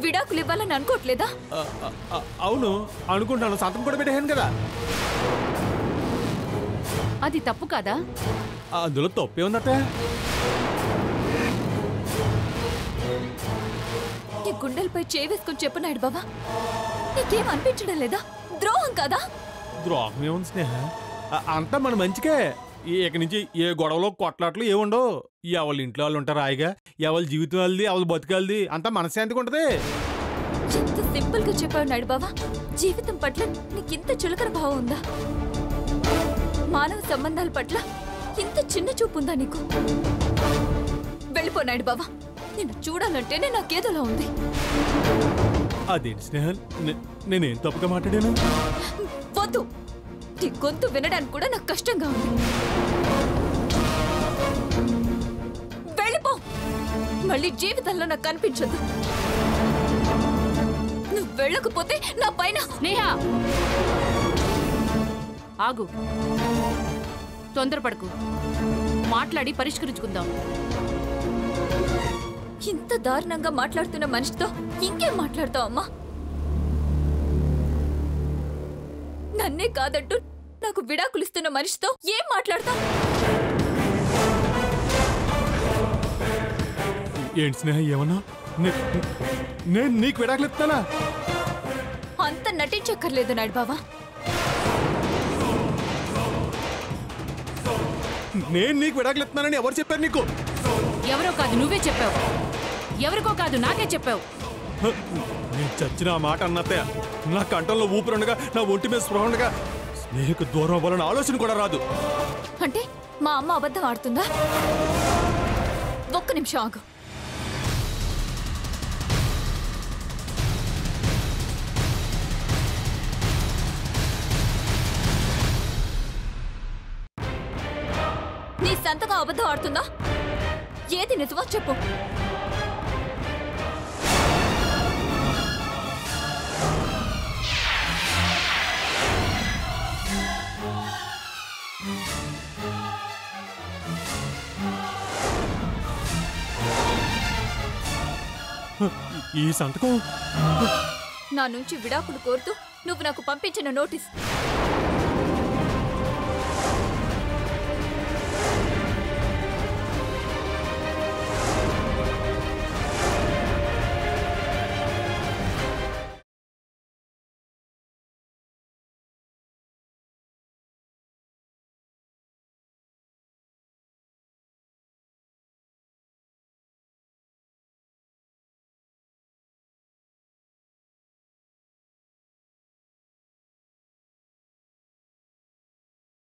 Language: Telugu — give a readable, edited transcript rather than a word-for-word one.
విడాకులు ఇవ్వాలని అనుకోవట్లేదా? అవును అనుకుంటాను, సంతకం కూడా పెట్టాను కదా. అది తప్పు కాదా? అందులో తప్పే ఉందట. నీ గుండెలపై చేవేసుకుని చెప్పు నాయుడు బాబా, నీకేం అనిపించడం లేదా? ద్రోహం కదా? ద్రోహం ఏముంది స్నేహ, అంతా మన మంచికే. ఇక నుంచి ఏ గొడవలో కొట్లాట్లు ఏముండవు. ఎవరి ఇంట్లో వాళ్ళు ఉంటారు హాయిగా, ఎవరి జీవితం వాళ్ళది, ఎవరి బతుకాలది, అంతా మనశ్శాంతిగా ఉంటది. ఎంత సింపుల్ గా చెప్పావు నాయుడు బాబా. జీవితం పట్ల నీకింత చులకన భావం ఉందా? మానవ సంబంధాల పట్ల ఇంత చిన్న చూపు ఉందా నీకు? వెళ్ళిపో నాయుడు బాబా, నిన్ను చూడాలంటేనే నాకేదోలా ఉంది. అదేంటి స్నేహ, నేనేం తప్పుగా మాట్లాడాను? వద్దు, నీ గొంతు వినడానికి కూడా నాకు కష్టంగా ఉంది. వెళ్ళిపో, మళ్ళీ జీవితంలో నాకు కనిపించొద్దు. నువ్వు వెళ్ళకపోతే నా పైన. స్నేహ ఆగు, తొందరపడకు, మాట్లాడి పరిష్కరించుకుందాం. ఇంత దారుణంగా మాట్లాడుతున్న మనిషితో ఇంకేం మాట్లాడతావు అమ్మా? నన్నే కాదంటూ నాకు విడాకులిస్తున్న మనిషితో ఏం మాట్లాడతావు? ఏంటి స్నేహ ఏమన్నా? నేను నీకు విడాకులు ఇస్తానా? అంత నటించక్కర్లేదు నాయుడు బావా. నేను నీకు విడాకులు ఇస్తున్నానని ఎవరు చెప్పారు నీకు? ఎవరో కాదు, నువ్వే చెప్పావు. ఎవరికో కాదు, నాకే చెప్పావు. నేను చచ్చిన ఆ మాట అన్నతే నా కంఠంలో ఊపిరుండగా, నా ఒంటి మీద స్పృహ ఉండగా స్నేహకు దూరం అవ్వాలని ఆలోచన కూడా రాదు. అంటే మా అమ్మ అబద్ధం ఆడుతుందా? ఒక్క నిమిషం ఆగు. నీ సంతకం అబద్ధం ఆడుతుందా? ఏది నిజమో చెప్పు. ఈ సంతకం నా నుంచి విడాకులు కోరుతూ నువ్వు నాకు పంపించిన నోటీస్.